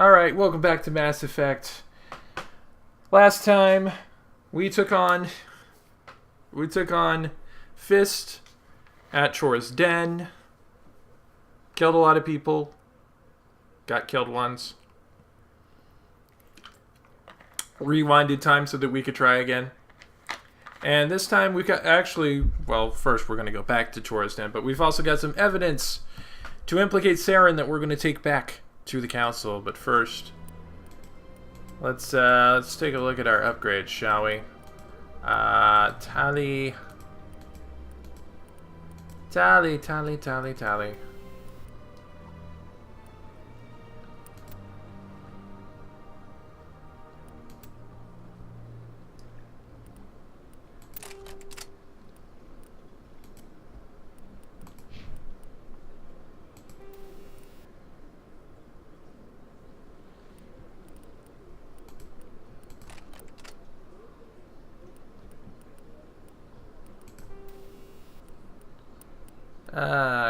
Alright, welcome back to Mass Effect. Last time we took on Fist at Chora's Den. Killed a lot of people. Got killed once. Rewinded time so that we could try again. And this time we got first we're going to go back to Chora's Den, but we've also got some evidence to implicate Saren that we're going to take back to the council. But first, let's take a look at our upgrades, shall we? Tally.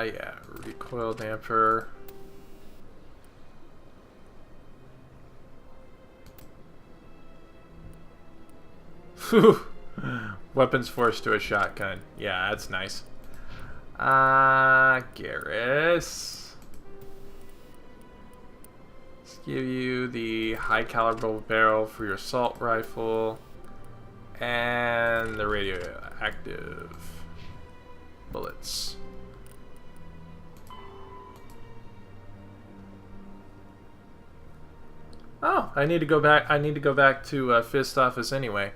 Yeah, recoil damper. Weapons force to a shotgun. Yeah, that's nice. Garrus. Let's give you the high caliber barrel for your assault rifle. And the radioactive bullets. Oh, I need to go back to Fist office anyway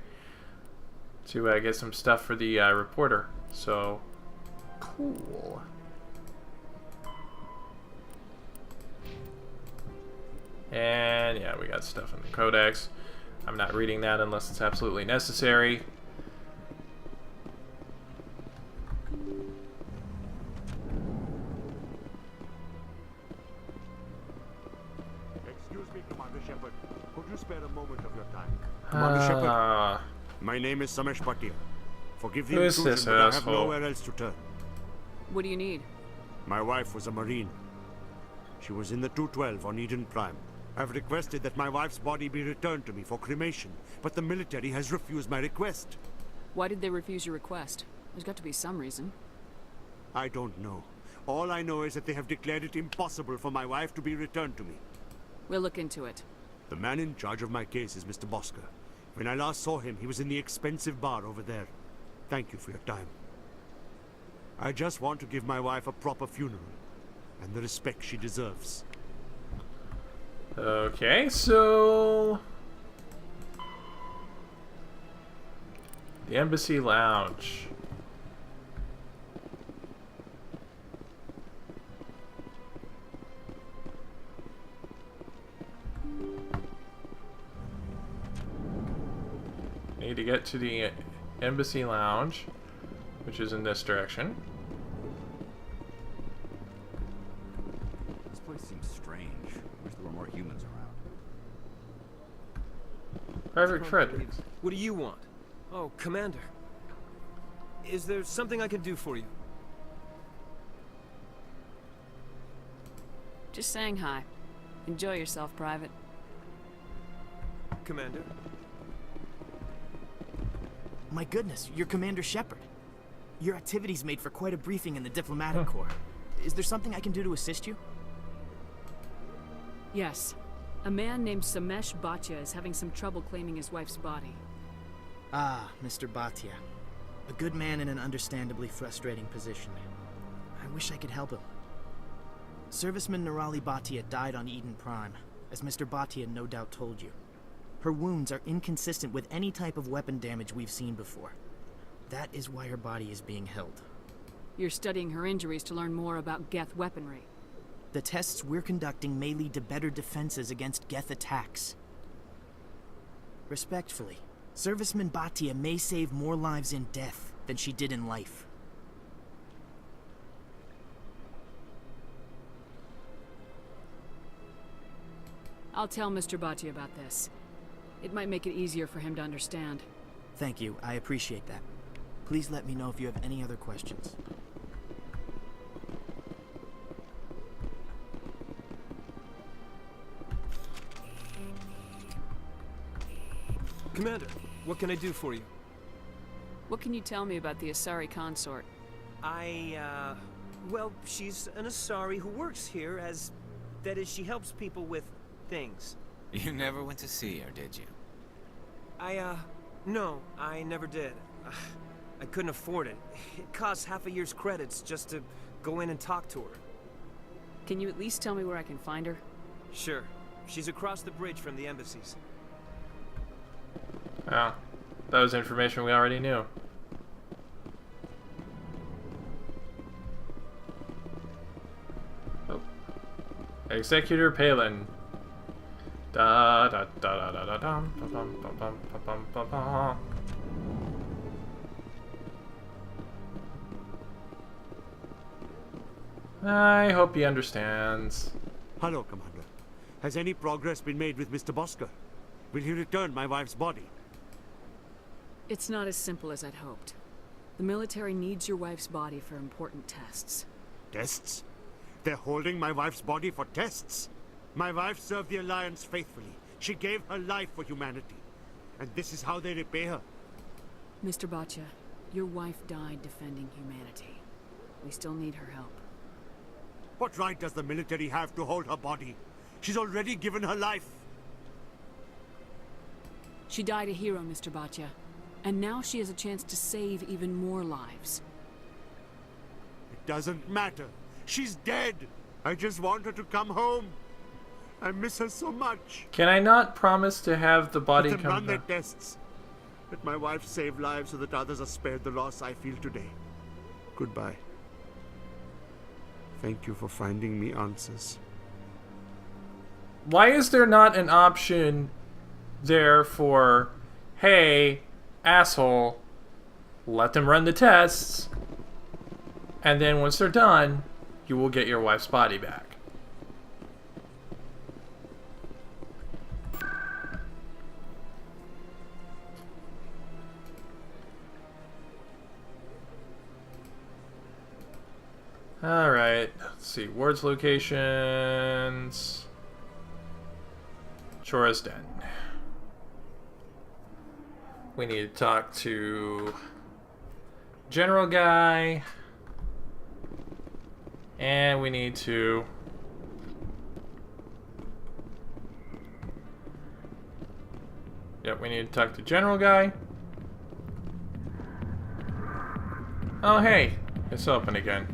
to get some stuff for the reporter. So cool. And yeah, we got stuff in the codex. I'm not reading that unless it's absolutely necessary. Excuse me, Commander Shepard. Could you spare a moment of your time? Commander Shepard, my name is Samesh Bhatia. Forgive the intrusion, but I have nowhere else to turn. What do you need? My wife was a Marine. She was in the 212 on Eden Prime. I've requested that my wife's body be returned to me for cremation, but the military has refused my request. Why did they refuse your request? There's got to be some reason. I don't know. All I know is that they have declared it impossible for my wife to be returned to me. We'll look into it. The man in charge of my case is Mr. Bosker. When I last saw him, he was in the expensive bar over there. Thank you for your time. I just want to give my wife a proper funeral, and the respect she deserves. Okay, so the Embassy Lounge. Need to get to the Embassy Lounge, which is in this direction. This place seems strange. Wish there were more humans around. Private Fredericks. What do you want? Oh, Commander. Is there something I can do for you? Just saying hi. Enjoy yourself, Private. Commander? My goodness, you're Commander Shepard. Your activities made for quite a briefing in the Diplomatic Corps. Is there something I can do to assist you? Yes. A man named Samesh Bhatia is having some trouble claiming his wife's body. Ah, Mr. Bhatia. A good man in an understandably frustrating position. I wish I could help him. Serviceman Nirali Bhatia died on Eden Prime, as Mr. Bhatia no doubt told you. Her wounds are inconsistent with any type of weapon damage we've seen before. That is why her body is being held. You're studying her injuries to learn more about Geth weaponry. The tests we're conducting may lead to better defenses against Geth attacks. Respectfully, Serviceman Bhatia may save more lives in death than she did in life. I'll tell Mr. Bhatia about this. It might make it easier for him to understand. Thank you, I appreciate that. Please let me know if you have any other questions. Commander, what can I do for you? What can you tell me about the Asari consort? Well, she's an Asari who works here as... That is, she helps people with things. You never went to see her, did you? No, I never did. I couldn't afford it. It costs half a year's credits just to go in and talk to her. Can you at least tell me where I can find her? Sure. She's across the bridge from the embassies. Oh, that was information we already knew. Oh. Executor Palin. Da da da da da da dum bum bum bum bum bum bum. I hope he understands. Hello, Commander. Has any progress been made with Mr. Bosker? Will he return my wife's body? It's not as simple as I'd hoped. The military needs your wife's body for important tests. Tests? They're holding my wife's body for tests? My wife served the Alliance faithfully. She gave her life for humanity. And this is how they repay her. Mr. Bhatia, your wife died defending humanity. We still need her help. What right does the military have to hold her body? She's already given her life. She died a hero, Mr. Bhatia. And now she has a chance to save even more lives. It doesn't matter. She's dead. I just want her to come home. I miss her so much. Can I not promise to have the body Let them run come their back? tests. Let my wife save lives so that others are spared the loss I feel today. Goodbye. Thank you for finding me answers. Why is there not an option there for, hey, asshole, let them run the tests, and then once they're done, you will get your wife's body back? Alright, let's see. Wards locations. Chora's Den. We need to talk to General Guy. And we need to... Yep, we need to talk to General Guy. Oh, hey. It's open again.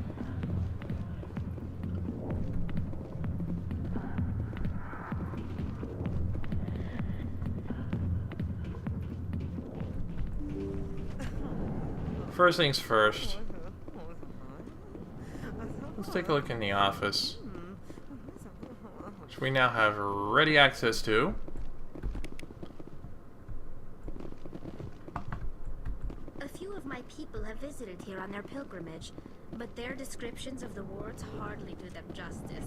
First things first. Let's take a look in the office, which we now have ready access to. A few of my people have visited here on their pilgrimage, but their descriptions of the wards hardly do them justice.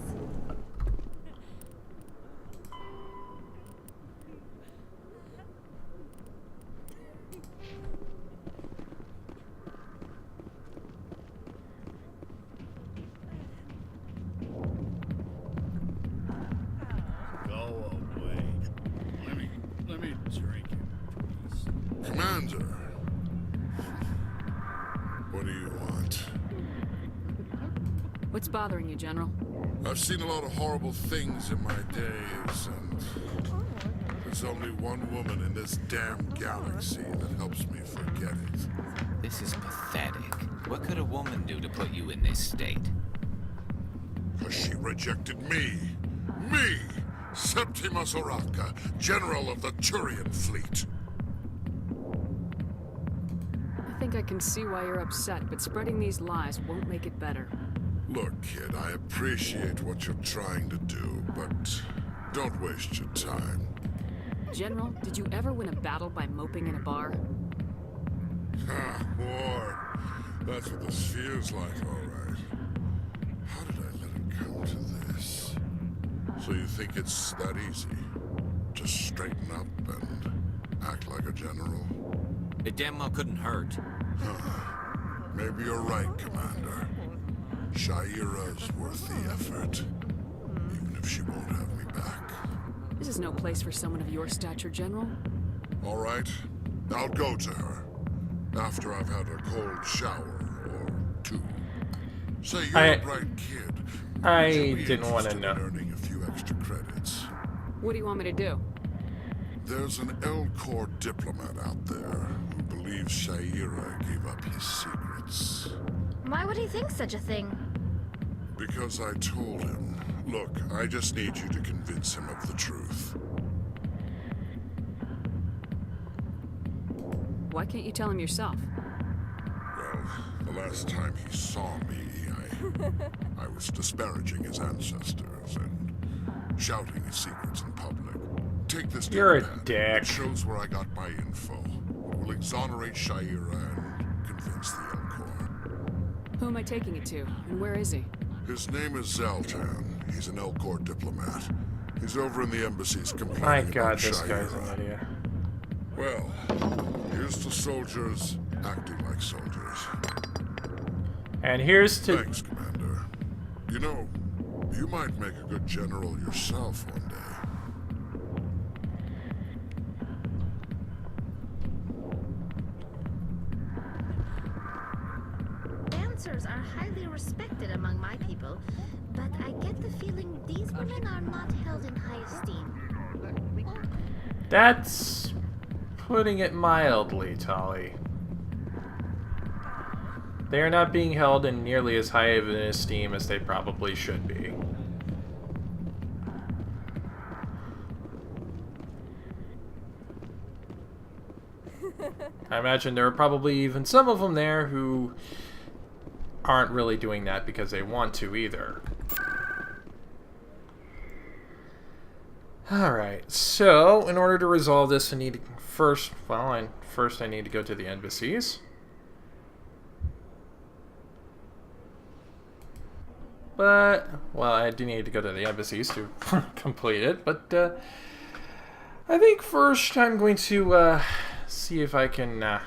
Let me drink it, please. Commander, what do you want? What's bothering you, General? I've seen a lot of horrible things in my days, and there's only one woman in this damn galaxy that helps me forget it. This is pathetic. What could a woman do to put you in this state? 'Cause she rejected me! Me! Septimus Oraka, General of the Turian Fleet. I think I can see why you're upset, but spreading these lies won't make it better. Look, kid, I appreciate what you're trying to do, but don't waste your time. General, did you ever win a battle by moping in a bar? Ha, war. That's what this feels like, all right. How did I let it come to this? So you think it's that easy? Just straighten up and act like a general? It damn well couldn't hurt. Maybe you're right, Commander. Shaira's worth the effort, even if she won't have me back. This is no place for someone of your stature, General. all right? I'll go to her after I've had a cold shower or two. Say you're a bright kid. I Would you be didn't want to interested know. in earning a few extra credits? What do you want me to do? There's an L-Corps diplomat out there who believes Shaira gave up his secrets. Why would he think such a thing? Because I told him. Look, I just need you to convince him of the truth. Why can't you tell him yourself? Well, the last time he saw me, I was disparaging his ancestors and shouting his secrets in public. Take this You're a diplomat. dick. It shows where I got my info. It will exonerate Shaira and convince the L-Corps. Who am I taking it to, and where is he? His name is Zaltan. He's an L-Corps diplomat. He's over in the embassies complaining My about God, this guy's Shaira. an idiot. Well, here's to soldiers acting like soldiers. And here's to... Thanks, Commander. You know, you might make a good general yourself one day. Dancers are highly respected among my people, but I get the feeling these women are not held in high esteem. That's putting it mildly, Tali. They are not being held in nearly as high of an esteem as they probably should be. I imagine there are probably even some of them there who aren't really doing that because they want to either. Alright, so in order to resolve this, I need to first I need to go to the embassies. But, well, I do need to go to the embassies to complete it, but I think first I'm going to see if I can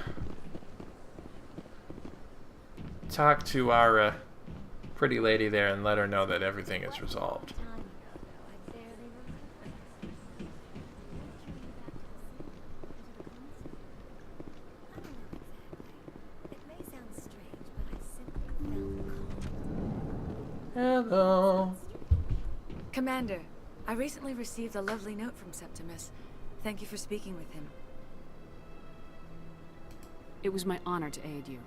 talk to our pretty lady there and let her know that everything is resolved. Hello. Commander, I recently received a lovely note from Septimus. Thank you for speaking with him. It was my honor to aid you.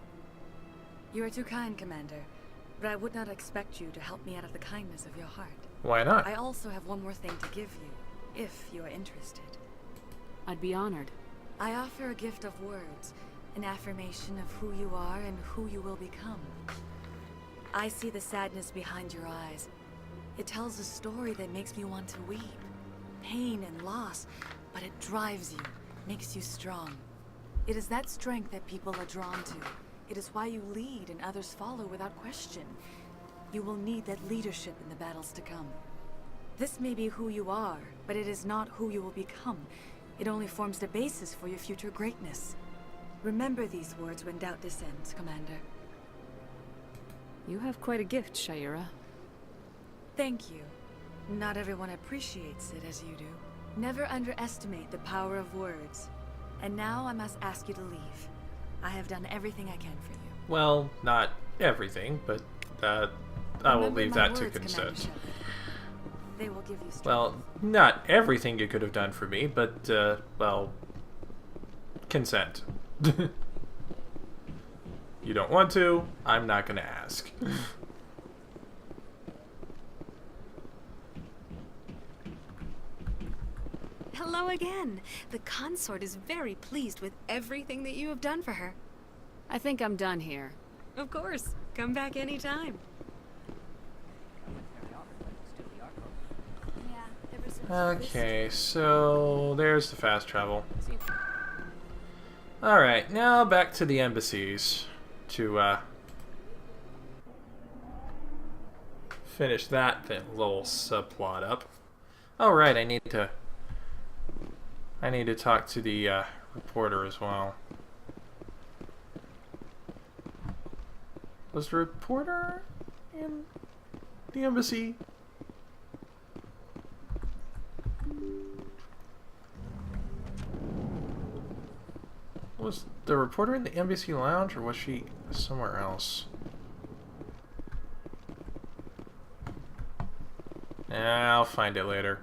You are too kind, Commander, but I would not expect you to help me out of the kindness of your heart. Why not? I also have one more thing to give you, if you are interested. I'd be honored. I offer a gift of words, an affirmation of who you are and who you will become. I see the sadness behind your eyes. It tells a story that makes me want to weep. Pain and loss, but it drives you, makes you strong. It is that strength that people are drawn to. It is why you lead and others follow without question. You will need that leadership in the battles to come. This may be who you are, but it is not who you will become. It only forms the basis for your future greatness. Remember these words when doubt descends, Commander. You have quite a gift, Shaira. Thank you. Not everyone appreciates it as you do. Never underestimate the power of words. And now I must ask you to leave. I have done everything I can for you. Well, not everything, but I will leave that to consent. They will give you strength. Well, not everything you could have done for me, but, well, consent. You don't want to, I'm not going to ask. Hello again. The consort is very pleased with everything that you have done for her. I think I'm done here. Of course. Come back anytime. Okay, so there's the fast travel. Alright, now back to the embassies to finish that little subplot up. Oh right, I need to talk to the reporter as well. Was the reporter in the embassy? Was the reporter in the embassy lounge, or was she somewhere else? I'll find it later.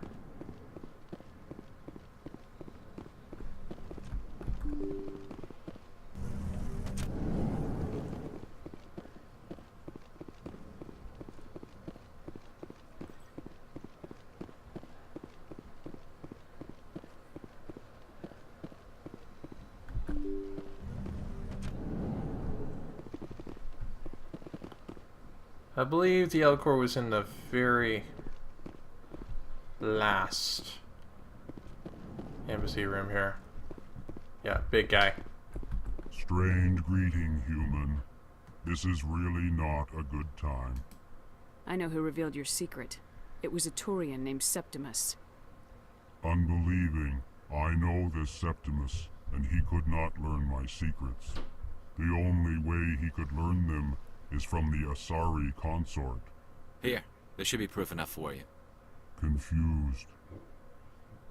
I believe the L-Core was in the very last embassy room here. Yeah, big guy. Strange greeting, human. This is really not a good time. I know who revealed your secret. It was a Turian named Septimus. Unbelieving, I know this Septimus, and he could not learn my secrets. The only way he could learn them is from the Asari consort. Here, there should be proof enough for you. Confused.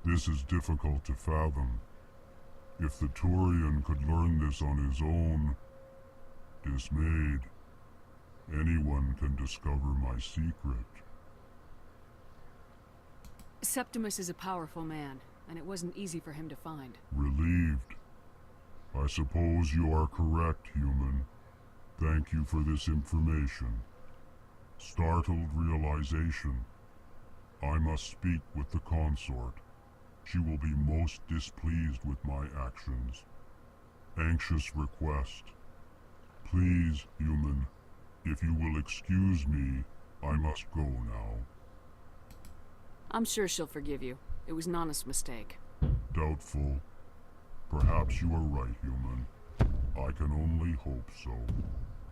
This is difficult to fathom. If the Turian could learn this on his own, dismayed, anyone can discover my secret. Septimus is a powerful man, and it wasn't easy for him to find. Relieved. I suppose you are correct, human. Thank you for this information. Startled realization. I must speak with the consort. She will be most displeased with my actions. Anxious request. Please, human, if you will excuse me, I must go now. I'm sure she'll forgive you. It was an honest mistake. Doubtful. Perhaps you are right, human. I can only hope so.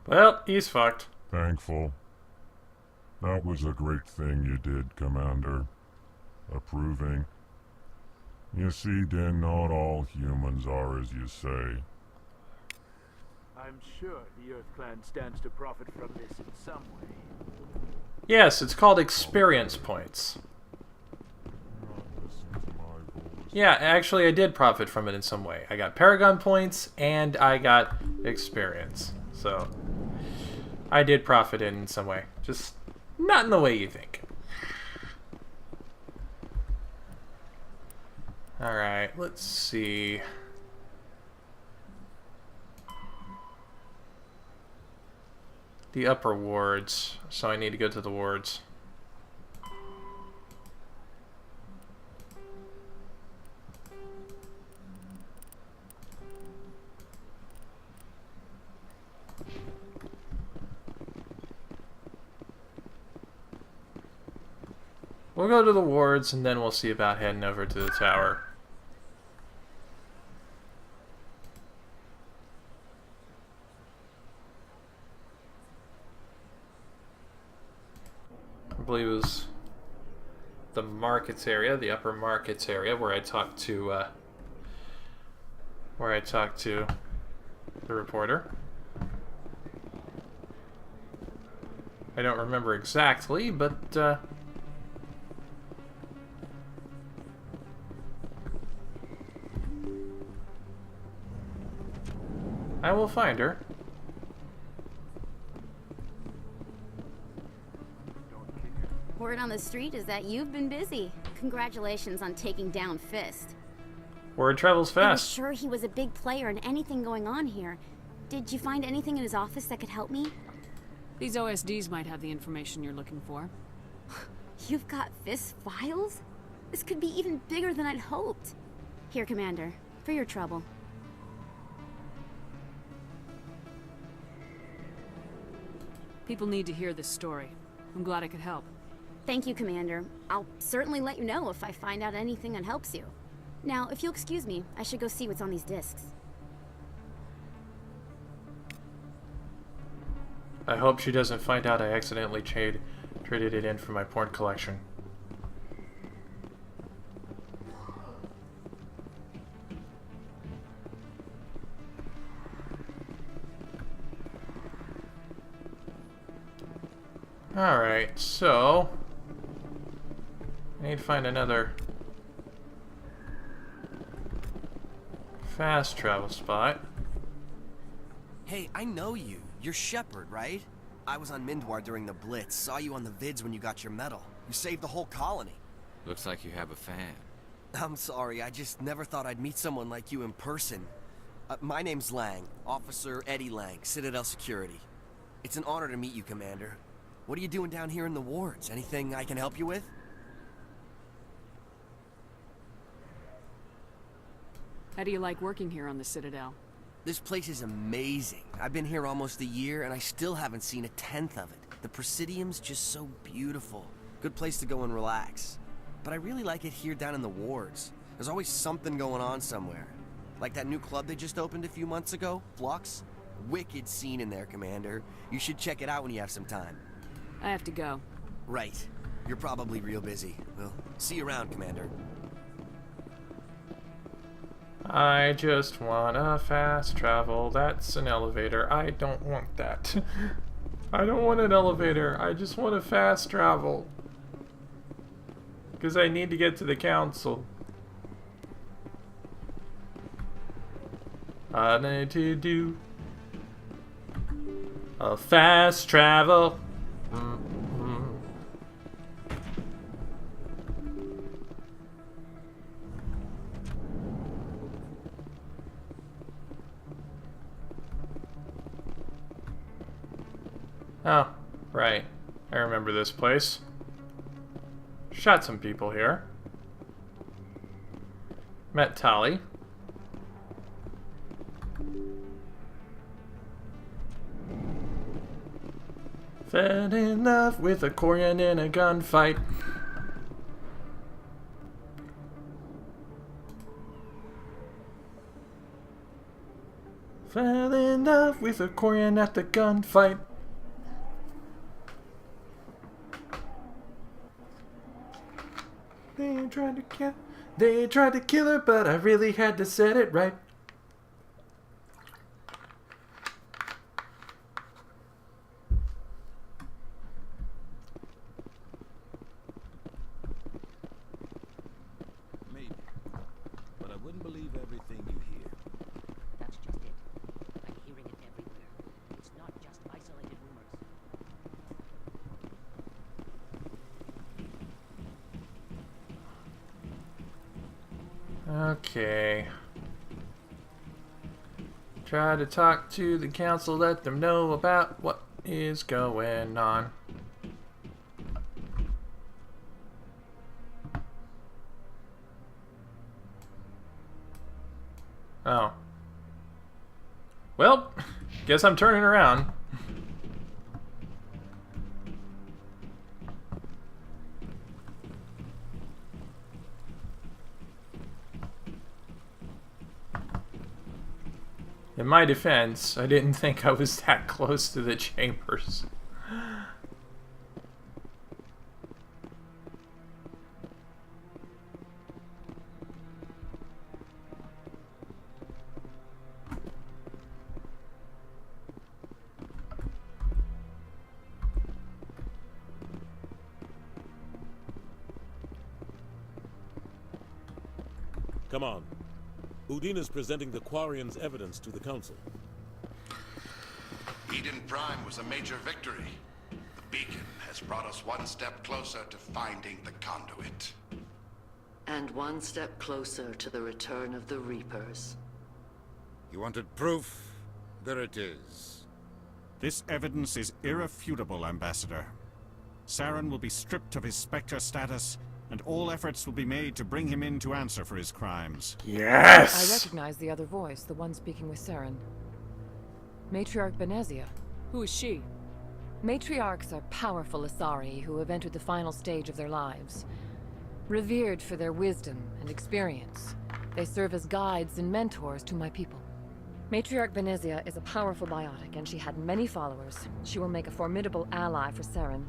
Well, he's fucked. Thankful. That was a great thing you did, Commander. Approving. You see, then, not all humans are as you say. I'm sure the Earth Clan stands to profit from this in some way. Yes, it's called experience points. Yeah, actually I did profit from it in some way. I got Paragon points and I got experience. So, I did profit in some way. Just not in the way you think. Alright, let's see. The upper wards. So I need to go to the wards. We'll go to the wards and then we'll see about heading over to the tower. I believe it was the markets area, the upper markets area, where I talked to the reporter. I don't remember exactly, but I will find her. Word on the street is that you've been busy. Congratulations on taking down Fist. Word travels fast. I was sure he was a big player in anything going on here. Did you find anything in his office that could help me? These OSDs might have the information you're looking for. You've got Fist's files? This could be even bigger than I'd hoped. Here, Commander, for your trouble. People need to hear this story. I'm glad I could help. Thank you, Commander. I'll certainly let you know if I find out anything that helps you. Now, if you'll excuse me, I should go see what's on these discs. I hope she doesn't find out I accidentally traded it in for my porn collection. Alright, so I need to find another fast travel spot. Hey, I know you. You're Shepard, right? I was on Mindwar during the Blitz. Saw you on the vids when you got your medal. You saved the whole colony. Looks like you have a fan. I'm sorry, I just never thought I'd meet someone like you in person. My name's Lang, Officer Eddie Lang, Citadel Security. It's an honor to meet you, Commander. What are you doing down here in the wards? Anything I can help you with? How do you like working here on the Citadel? This place is amazing. I've been here almost a year, and I still haven't seen a tenth of it. The Presidium's just so beautiful. Good place to go and relax. But I really like it here down in the wards. There's always something going on somewhere. Like that new club they just opened a few months ago, Flux. Wicked scene in there, Commander. You should check it out when you have some time. I have to go. Right. You're probably real busy. Well, see you around, Commander. I just wanna fast travel. That's an elevator. I don't want that. I don't want an elevator. I just want to fast travel. Because I need to get to the council. I need to do a fast travel. Oh, right. I remember this place. Shot some people here. Met Tali. Fell in love with a Korean in a gunfight. Fell in love with a Korean at the gunfight. They tried to kill her, but I really had to set it right. Maybe, but I wouldn't believe everything you hear. That's just it. I'm hearing it everywhere. It's not just isolated rumors. Okay. Try to talk to the council, let them know about what is going on. Oh. Well, guess I'm turning around. In my defense, I didn't think I was that close to the chambers. Come on. Udine is presenting the Quarian's evidence to the Council. Eden Prime was a major victory. The beacon has brought us one step closer to finding the conduit. And one step closer to the return of the Reapers. You wanted proof? There it is. This evidence is irrefutable, Ambassador. Saren will be stripped of his Spectre status, and all efforts will be made to bring him in to answer for his crimes. Yes! I recognize the other voice, the one speaking with Saren. Matriarch Benezia. Who is she? Matriarchs are powerful Asari who have entered the final stage of their lives. Revered for their wisdom and experience, they serve as guides and mentors to my people. Matriarch Benezia is a powerful biotic, and she had many followers. She will make a formidable ally for Saren.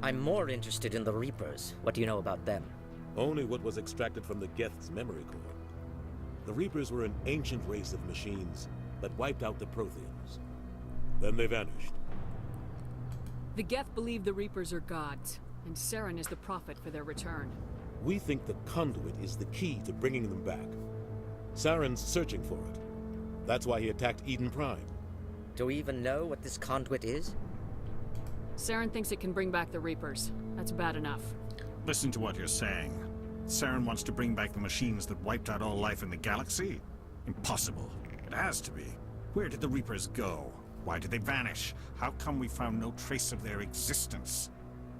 I'm more interested in the Reapers. What do you know about them? Only what was extracted from the Geth's memory core. The Reapers were an ancient race of machines that wiped out the Protheans. Then they vanished. The Geth believe the Reapers are gods, and Saren is the prophet for their return. We think the conduit is the key to bringing them back. Saren's searching for it. That's why he attacked Eden Prime. Do we even know what this conduit is? Saren thinks it can bring back the Reapers. That's bad enough. Listen to what you're saying. Saren wants to bring back the machines that wiped out all life in the galaxy? Impossible. It has to be. Where did the Reapers go? Why did they vanish? How come we found no trace of their existence?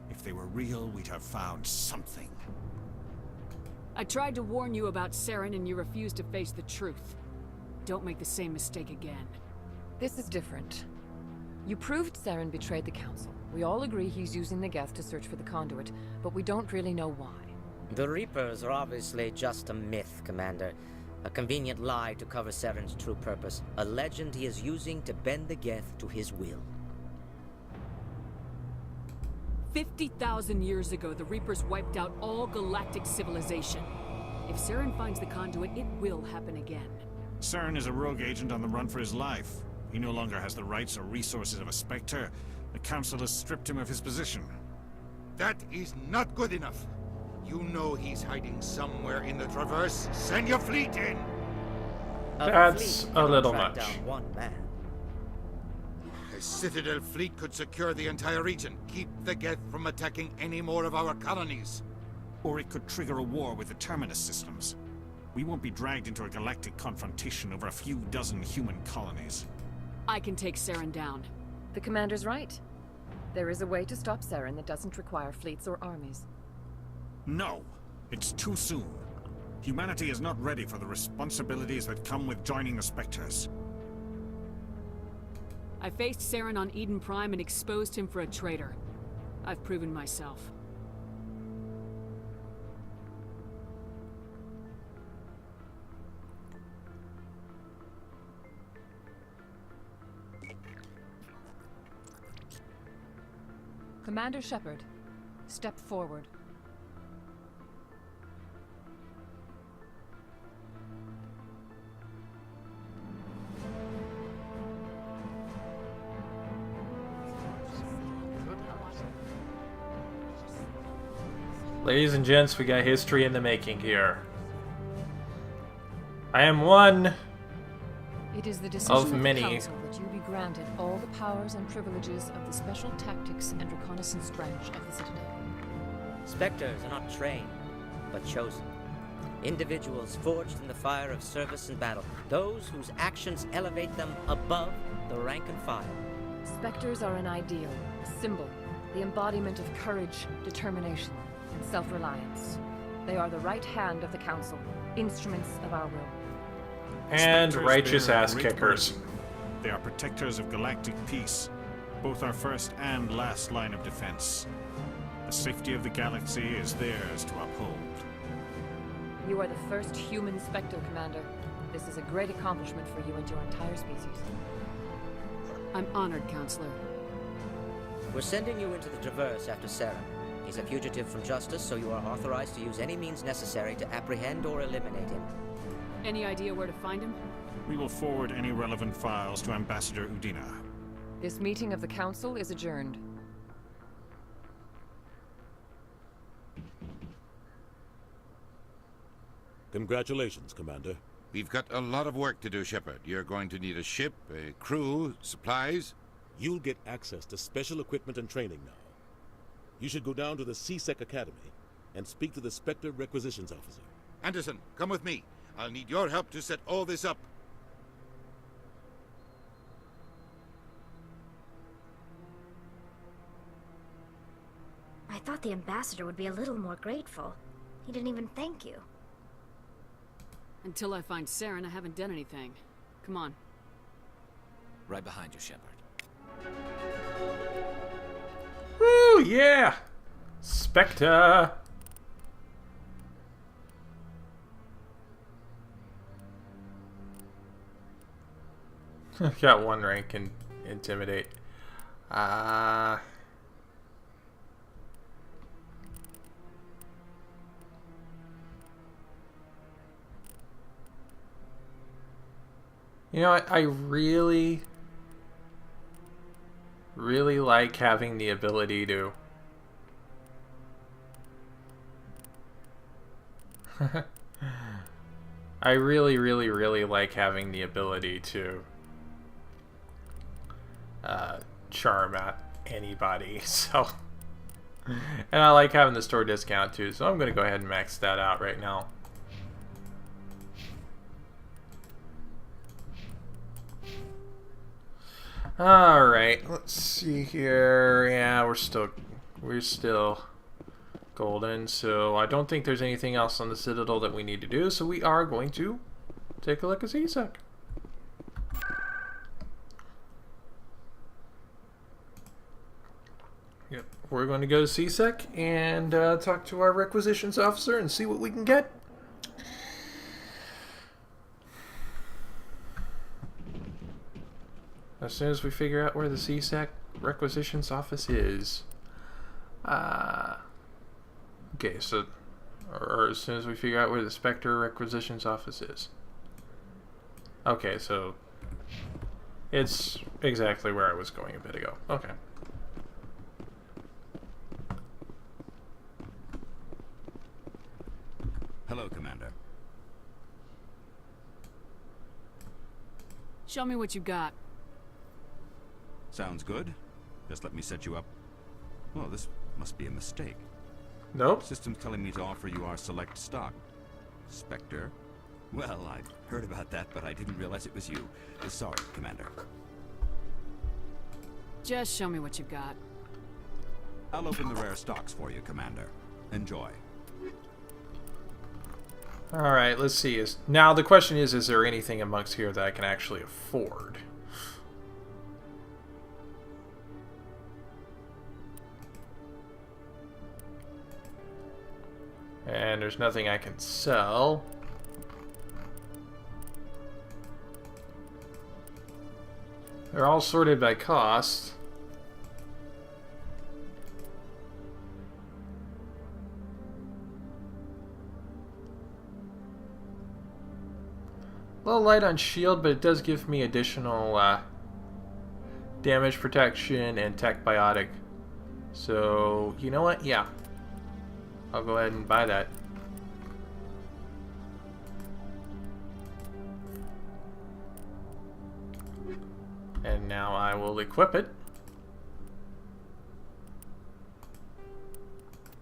If they were real, we'd have found something. I tried to warn you about Saren and you refused to face the truth. Don't make the same mistake again. This is different. You proved Saren betrayed the Council. We all agree he's using the Geth to search for the conduit, but we don't really know why. The Reapers are obviously just a myth, Commander. A convenient lie to cover Saren's true purpose. A legend he is using to bend the Geth to his will. 50,000 years ago, the Reapers wiped out all galactic civilization. If Saren finds the conduit, it will happen again. Saren is a rogue agent on the run for his life. He no longer has the rights or resources of a Spectre. The Council has stripped him of his position. That is not good enough. You know he's hiding somewhere in the Traverse. Send your fleet in! That's a little much. One man. A Citadel fleet could secure the entire region, keep the Geth from attacking any more of our colonies. Or it could trigger a war with the Terminus systems. We won't be dragged into a galactic confrontation over a few dozen human colonies. I can take Saren down. The Commander's right. There is a way to stop Saren that doesn't require fleets or armies. No! It's too soon. Humanity is not ready for the responsibilities that come with joining the Spectres. I faced Saren on Eden Prime and exposed him for a traitor. I've proven myself. Commander Shepard, step forward. Ladies and gents, we got history in the making here. I am one It is the decision of the many. Council that you be granted all the powers and privileges of the Special Tactics and Reconnaissance branch of the Citadel. Spectres are not trained, but chosen. Individuals forged in the fire of service and battle. Those whose actions elevate them above the rank and file. Spectres are an ideal, a symbol, the embodiment of courage, determination, and self-reliance. They are the right hand of the Council, instruments of our will. And Spectres righteous bear a ass great kickers. burden. They are protectors of galactic peace, both our first and last line of defense. The safety of the galaxy is theirs to uphold. You are the first human Spectre, Commander. This is a great accomplishment for you and your entire species. I'm honored, Counselor. We're sending you into the Traverse after Saren. He's a fugitive from justice, so you are authorized to use any means necessary to apprehend or eliminate him. Any idea where to find him? We will forward any relevant files to Ambassador Udina. This meeting of the Council is adjourned. Congratulations, Commander. We've got a lot of work to do, Shepard. You're going to need a ship, a crew, supplies. You'll get access to special equipment and training now. You should go down to the C-Sec Academy and speak to the Spectre Requisitions Officer. Anderson, come with me. I'll need your help to set all this up. I thought the ambassador would be a little more grateful. He didn't even thank you. Until I find Saren, I haven't done anything. Come on. Right behind you, Shepard. Woo, yeah! Spectre! Got one rank in Intimidate. You know, I really like having the ability to I really like having the ability to charm at anybody. So, and I like having the store discount too, so I'm going to go ahead and max that out right now. All right, let's see here. Yeah, we're still golden, so I don't think there's anything else on the Citadel that we need to do, so we are going to take a look at CSEC. Yep, we're going to go to CSEC and talk to our requisitions officer and see what we can get. As soon as we figure out where the CSEC requisitions office is. Okay, so, or as soon as we figure out where the Spectre requisitions office is. Okay, so it's exactly where I was going a bit ago. Okay. Hello, Commander. Show me what you got. Sounds good. Just let me set you up. Well, this must be a mistake. Nope. System's telling me to offer you our select stock. Spectre? Well, I'd heard about that, but I didn't realize it was you. Sorry, Commander. Just show me what you got. I'll open the rare stocks for you, Commander. Enjoy. Alright, let's see. Now the question is there anything amongst here that I can actually afford? And there's nothing I can sell. They're all sorted by cost. A little light on shield, but it does give me additional damage protection and tech biotic. So, you know what? Yeah. I'll go ahead and buy that. And now I will equip it.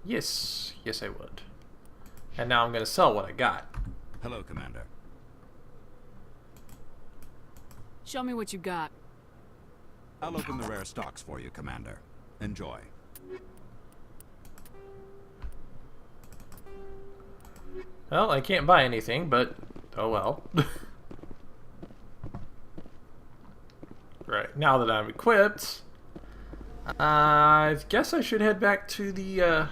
Yes. Yes, I would. And now I'm going to sell what I got. Hello, Commander. Show me what you got. I'll open the rare stocks for you, Commander. Enjoy. Well, I can't buy anything, but oh well. Right, now that I'm equipped, I guess I should head back to the,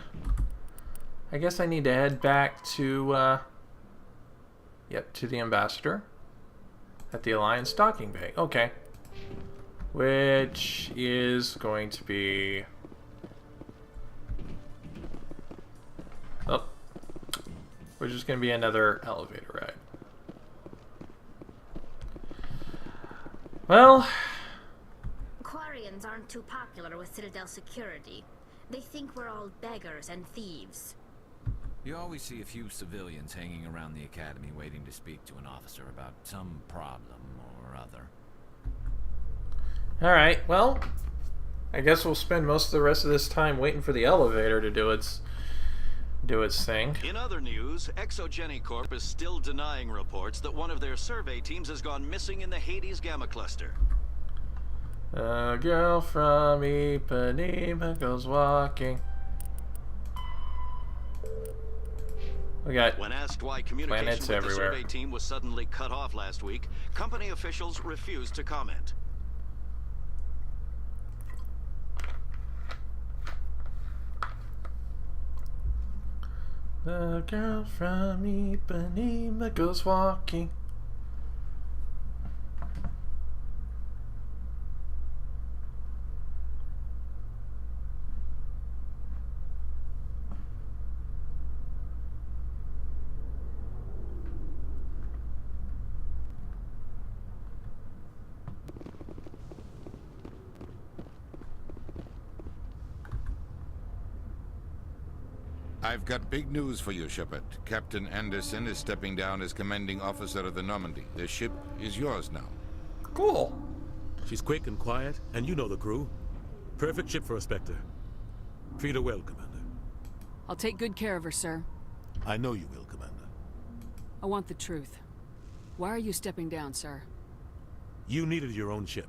I guess I need to head back to, yep, to the Ambassador at the Alliance Docking Bay. Okay. Which is going to be... Oh. Which is going to be another elevator ride. Well... Quarians aren't too popular with Citadel security. They think we're all beggars and thieves. You always see a few civilians hanging around the academy waiting to speak to an officer about some problem or other. Alright, well, I guess we'll spend most of the rest of this time waiting for the elevator to do its thing. In other news, Exogeny Corp is still denying reports that one of their survey teams has gone missing in the Hades Gamma Cluster. A girl from Ipanema goes walking. We got when asked why communication with everywhere. The survey team was suddenly cut off last week, company officials refused to comment. The girl from Ipanema goes walking. I've got big news for you, Shepard. Captain Anderson is stepping down as commanding officer of the Normandy. The ship is yours now. Cool. She's quick and quiet, and you know the crew. Perfect ship for a Spectre. Treat her well, Commander. I'll take good care of her, sir. I know you will, Commander. I want the truth. Why are you stepping down, sir? You needed your own ship.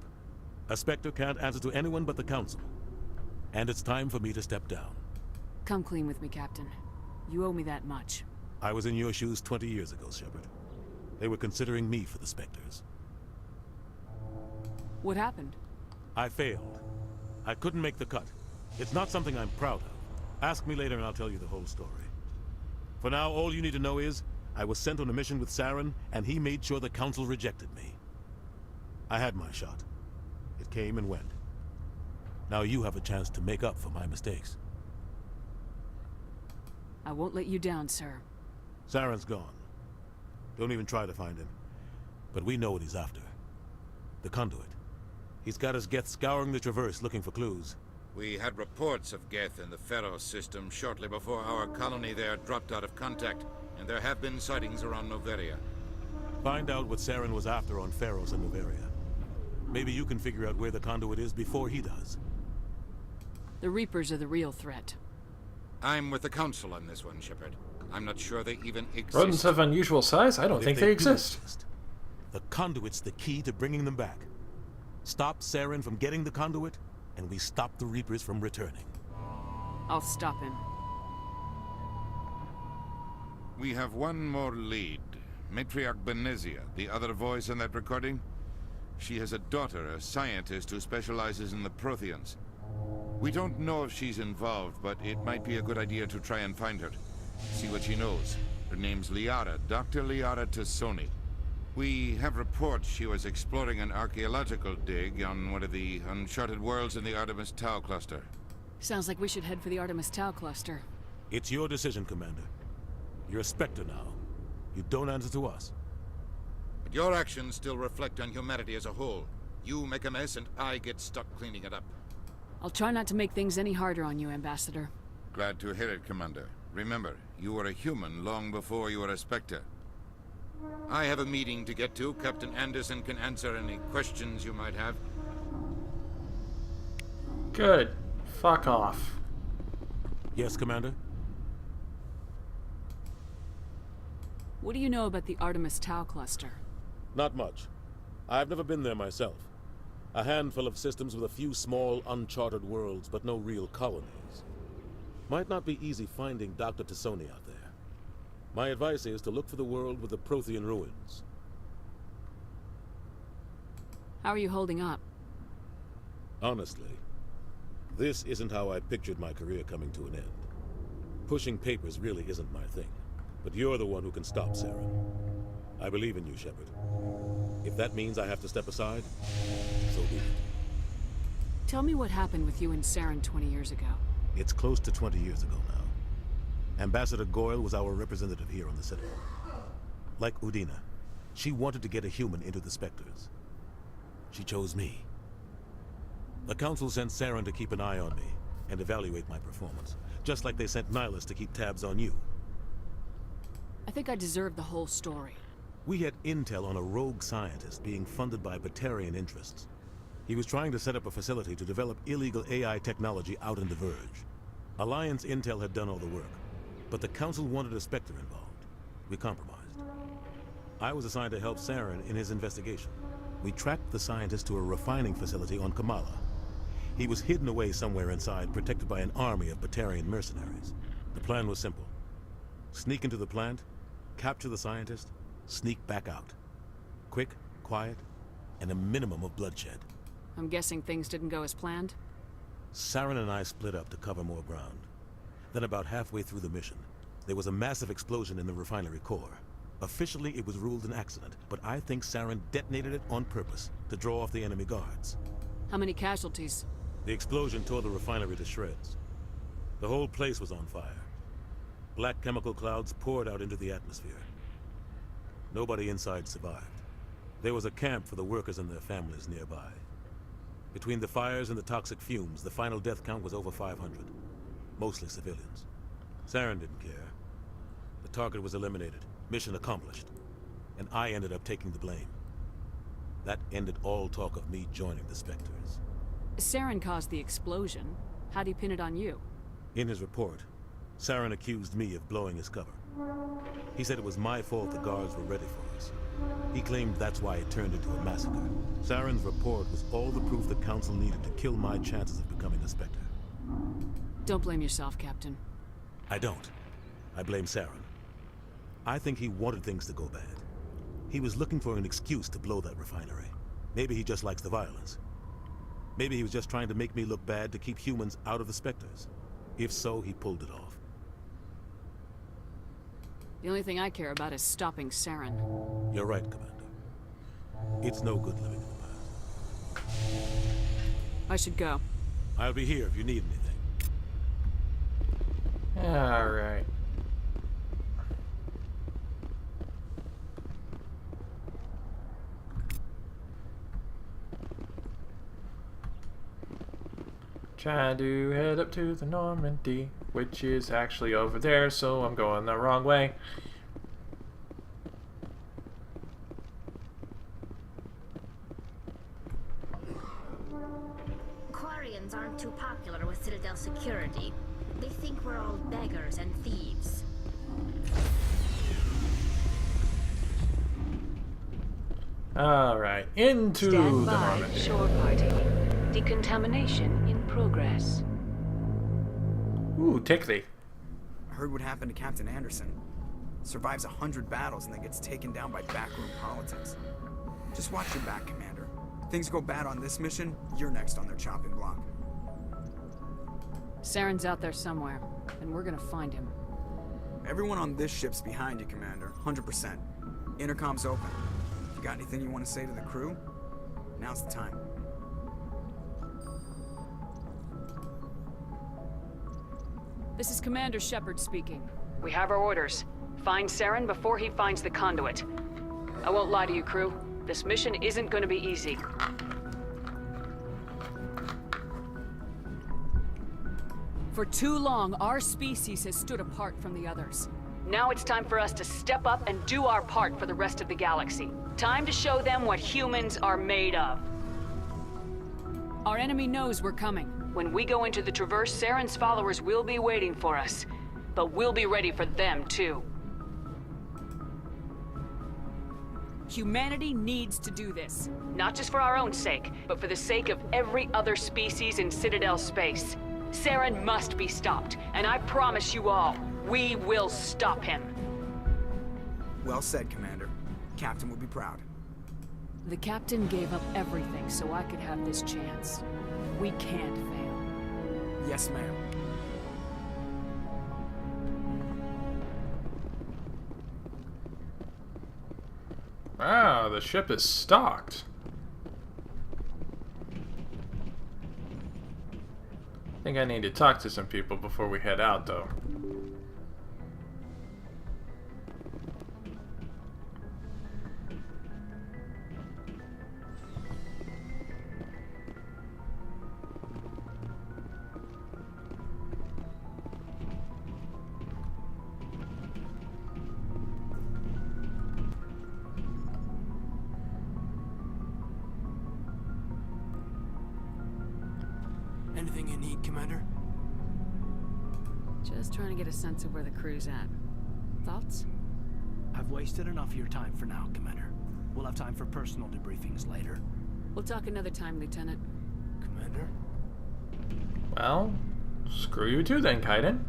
A Spectre can't answer to anyone but the Council. And it's time for me to step down. Come clean with me, Captain. You owe me that much. I was in your shoes 20 years ago, Shepard. They were considering me for the Spectres. What happened? I failed. I couldn't make the cut. It's not something I'm proud of. Ask me later and I'll tell you the whole story. For now, all you need to know is, I was sent on a mission with Saren, and he made sure the Council rejected me. I had my shot. It came and went. Now you have a chance to make up for my mistakes. I won't let you down, sir. Saren's gone. Don't even try to find him. But we know what he's after. The conduit. He's got his Geth scouring the Traverse looking for clues. We had reports of Geth in the Pharaoh system shortly before our colony there dropped out of contact, and there have been sightings around Noveria. Find out what Saren was after on Pharaohs and Noveria. Maybe you can figure out where the conduit is before he does. The Reapers are the real threat. I'm with the Council on this one, Shepard. I'm not sure they even exist. Rodents have unusual size? I don't think they exist. The conduit's the key to bringing them back. Stop Saren from getting the conduit, and we stop the Reapers from returning. I'll stop him. We have one more lead. Matriarch Benezia, the other voice in that recording. She has a daughter, a scientist who specializes in the Protheans. We don't know if she's involved, but it might be a good idea to try and find her. See what she knows. Her name's Liara, Dr. Liara Tassoni. We have reports she was exploring an archaeological dig on one of the uncharted worlds in the Artemis Tau cluster. Sounds like we should head for the Artemis Tau cluster. It's your decision, Commander. You're a Spectre now. You don't answer to us. But your actions still reflect on humanity as a whole. You make a mess and I get stuck cleaning it up. I'll try not to make things any harder on you, Ambassador. Glad to hear it, Commander. Remember, you were a human long before you were a Spectre. I have a meeting to get to. Captain Anderson can answer any questions you might have. Good. Fuck off. Yes, Commander? What do you know about the Artemis Tau cluster? Not much. I've never been there myself. A handful of systems with a few small, uncharted worlds, but no real colonies. Might not be easy finding Dr. Tassoni out there. My advice is to look for the world with the Prothean ruins. How are you holding up? Honestly, this isn't how I pictured my career coming to an end. Pushing papers really isn't my thing, but you're the one who can stop Saren. I believe in you, Shepard. If that means I have to step aside, so be it. Tell me what happened with you and Saren 20 years ago. It's close to 20 years ago now. Ambassador Goyle was our representative here on the Citadel. Like Udina, she wanted to get a human into the Spectres. She chose me. The Council sent Saren to keep an eye on me and evaluate my performance, just like they sent Nihilus to keep tabs on you. I think I deserve the whole story. We had intel on a rogue scientist being funded by Batarian interests. He was trying to set up a facility to develop illegal AI technology out in the Verge. Alliance intel had done all the work, but the Council wanted a Spectre involved. We compromised. I was assigned to help Saren in his investigation. We tracked the scientist to a refining facility on Kamala. He was hidden away somewhere inside, protected by an army of Batarian mercenaries. The plan was simple. Sneak into the plant, capture the scientist, sneak back out. Quick, quiet, and a minimum of bloodshed. I'm guessing things didn't go as planned? Saren and I split up to cover more ground. Then about halfway through the mission, there was a massive explosion in the refinery core. Officially, it was ruled an accident, but I think Saren detonated it on purpose to draw off the enemy guards. How many casualties? The explosion tore the refinery to shreds. The whole place was on fire. Black chemical clouds poured out into the atmosphere. Nobody inside survived. There was a camp for the workers and their families nearby. Between the fires and the toxic fumes, the final death count was over 500. Mostly civilians. Saren didn't care. The target was eliminated. Mission accomplished. And I ended up taking the blame. That ended all talk of me joining the Spectres. Saren caused the explosion. How'd he pin it on you? In his report, Saren accused me of blowing his cover. He said it was my fault the guards were ready for us. He claimed that's why it turned into a massacre. Saren's report was all the proof the Council needed to kill my chances of becoming a Spectre. Don't blame yourself, Captain. I don't. I blame Saren. I think he wanted things to go bad. He was looking for an excuse to blow that refinery. Maybe he just likes the violence. Maybe he was just trying to make me look bad to keep humans out of the Spectres. If so, he pulled it off. The only thing I care about is stopping Saren. You're right, Commander. It's no good living in the past. I should go. I'll be here if you need anything. Alright. Trying to head up to the Normandy, which is actually over there, so I'm going the wrong way. Quarians aren't too popular with Citadel security. They think we're all beggars and thieves. Alright, into Stand the by, Normandy. shore party. Decontamination in progress. Ooh, tickly. Heard what happened to Captain Anderson. Survives 100 battles and then gets taken down by backroom politics. Just watch your back, Commander. If things go bad on this mission, you're next on their chopping block. Saren's out there somewhere, and we're gonna find him. Everyone on this ship's behind you, Commander. 100%. Intercom's open. If you got anything you want to say to the crew, now's the time. This is Commander Shepard speaking. We have our orders. Find Saren before he finds the conduit. I won't lie to you, crew. This mission isn't going to be easy. For too long, our species has stood apart from the others. Now it's time for us to step up and do our part for the rest of the galaxy. Time to show them what humans are made of. Our enemy knows we're coming. When we go into the Traverse, Saren's followers will be waiting for us. But we'll be ready for them, too. Humanity needs to do this. Not just for our own sake, but for the sake of every other species in Citadel space. Saren must be stopped, and I promise you all, we will stop him. Well said, Commander. Captain will be proud. The Captain gave up everything so I could have this chance. We can't fail. Yes, ma'am. Wow, the ship is stocked. I think I need to talk to some people before we head out, though. Anything you need, Commander? Just trying to get a sense of where the crew's at. Thoughts? I've wasted enough of your time for now, Commander. We'll have time for personal debriefings later. We'll talk another time, Lieutenant. Commander? Well, screw you too then, Kaiden.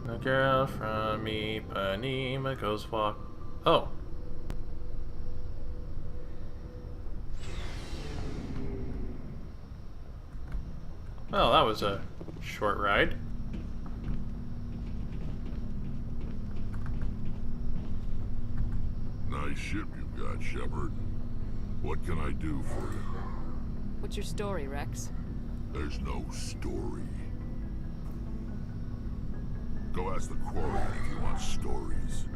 The girl from Ipanema goes walk. Oh. Well, that was a short ride. Nice ship you've got, Shepard. What can I do for you? What's your story, Rex? There's no story. Go ask the Quarian if you want stories.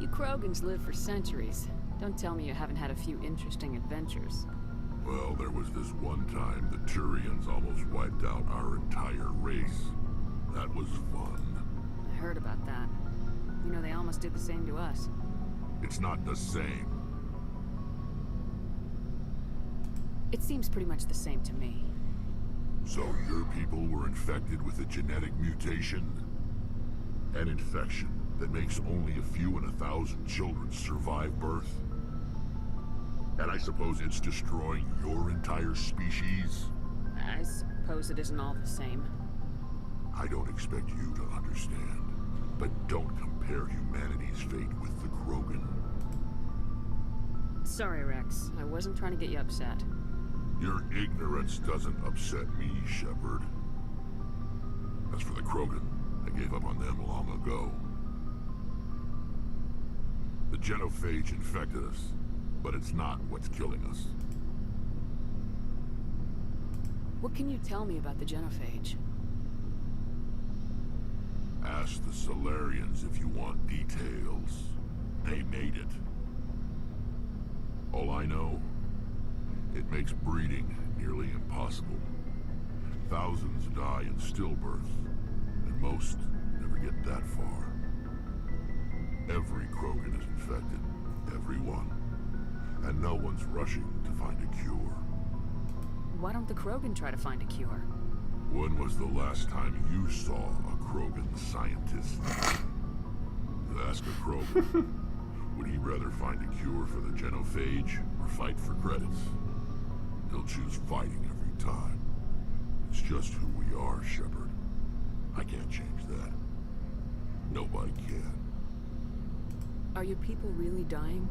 You Krogans live for centuries. Don't tell me you haven't had a few interesting adventures. Well, there was this one time the Turians almost wiped out our entire race. That was fun. I heard about that. You know, they almost did the same to us. It's not the same. It seems pretty much the same to me. So your people were infected with a genetic mutation? An infection that makes only a few in 1,000 children survive birth? And I suppose it's destroying your entire species? I suppose it isn't all the same. I don't expect you to understand, but don't compare humanity's fate with the Krogan. Sorry, Rex. I wasn't trying to get you upset. Your ignorance doesn't upset me, Shepard. As for the Krogan, I gave up on them long ago. The genophage infected us, but it's not what's killing us. What can you tell me about the genophage? Ask the Solarians if you want details. They made it. All I know, it makes breeding nearly impossible. Thousands die in stillbirth, and most never get that far. Every Krogan is infected, every one. And no one's rushing to find a cure. Why don't the Krogan try to find a cure? When was the last time you saw a Krogan scientist? Ask a Krogan. Would he rather find a cure for the genophage or fight for credits? He'll choose fighting every time. It's just who we are, Shepard. I can't change that. Nobody can. Are your people really dying?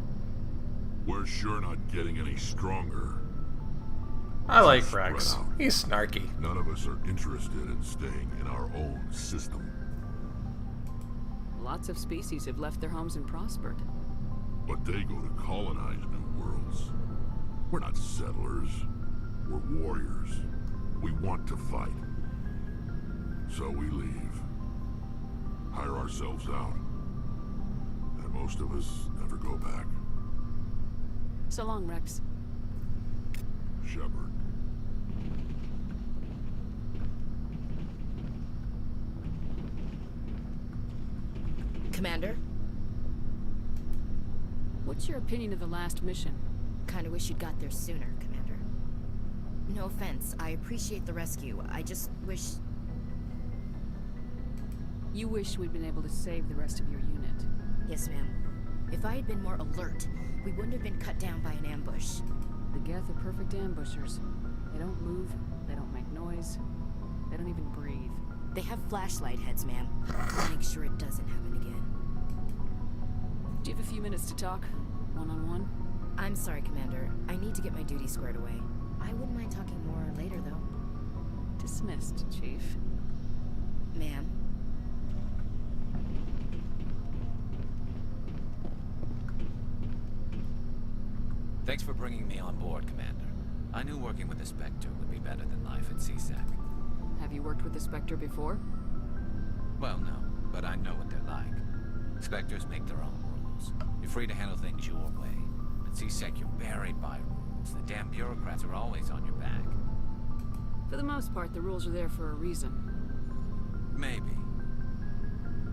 We're sure not getting any stronger. I like Rex. He's snarky. None of us are interested in staying in our own system. Lots of species have left their homes and prospered. But they go to colonize new worlds. We're not settlers. We're warriors. We want to fight. So we leave. Hire ourselves out. And most of us never go back. So long, Rex. Shepard. Commander? What's your opinion of the last mission? Kinda wish you'd got there sooner, Commander. No offense, I appreciate the rescue. I just wish... You wish we'd been able to save the rest of your unit. Yes, ma'am. If I had been more alert, we wouldn't have been cut down by an ambush. The Geth are perfect ambushers. They don't move, they don't make noise, they don't even breathe. They have flashlight heads, ma'am. I'll make sure it doesn't happen again. Do you have a few minutes to talk? One-on-one? I'm sorry, Commander. I need to get my duty squared away. I wouldn't mind talking more later, though. Dismissed, Chief. Ma'am. Thanks for bringing me on board, Commander. I knew working with the Spectre would be better than life at CSEC. Have you worked with the Spectre before? Well, no, but I know what they're like. Spectres make their own rules. You're free to handle things your way. At CSEC, you're buried by rules. The damn bureaucrats are always on your back. For the most part, the rules are there for a reason. Maybe.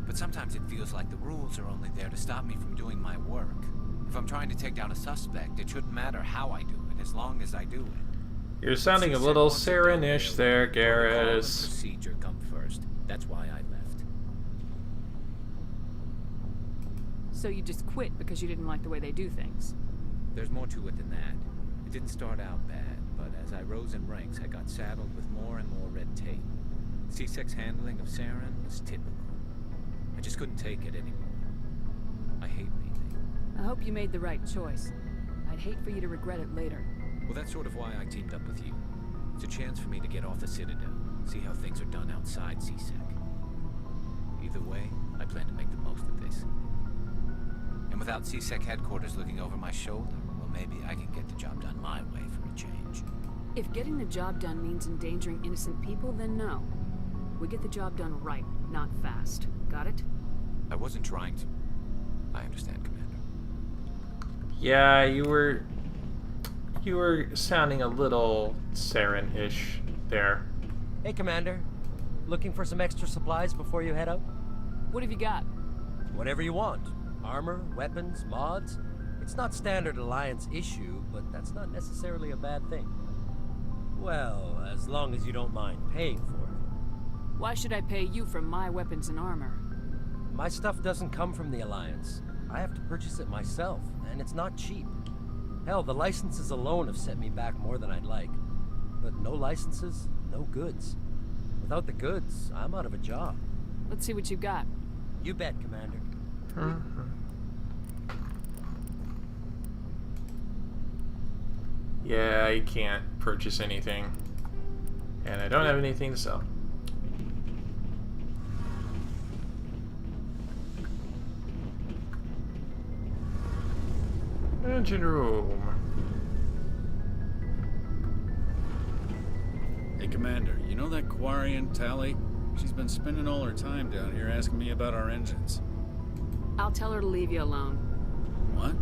But sometimes it feels like the rules are only there to stop me from doing my work. If I'm trying to take down a suspect, it shouldn't matter how I do it, as long as I do it. You're sounding a little Saren-ish there, Garrus. Procedure come first. That's why I left. So you just quit because you didn't like the way they do things? There's more to it than that. It didn't start out bad, but as I rose in ranks, I got saddled with more and more red tape. CSEC's handling of Saren was typical. I just couldn't take it anymore. I hate leaving. I hope you made the right choice. I'd hate for you to regret it later. Well, that's sort of why I teamed up with you. It's a chance for me to get off the Citadel, see how things are done outside CSEC. Either way, I plan to make the most of this. And without CSEC headquarters looking over my shoulder, well, maybe I can get the job done my way for a change. If getting the job done means endangering innocent people, then no. We get the job done right, not fast. Got it? I wasn't trying to. I understand, Commander. Yeah, you were sounding a little Saren-ish there. Hey, Commander. Looking for some extra supplies before you head out? What have you got? Whatever you want. Armor, weapons, mods. It's not standard Alliance issue, but that's not necessarily a bad thing. Well, as long as you don't mind paying for it. Why should I pay you for my weapons and armor? My stuff doesn't come from the Alliance. I have to purchase it myself, and it's not cheap. Hell, the licenses alone have set me back more than I'd like. But no licenses, no goods. Without the goods, I'm out of a job. Let's see what you've got. You bet, Commander. Yeah, I can't purchase anything. And I don't have anything to sell. Engine room. Hey, Commander, you know that Quarian, Tally? She's been spending all her time down here asking me about our engines. I'll tell her to leave you alone. What?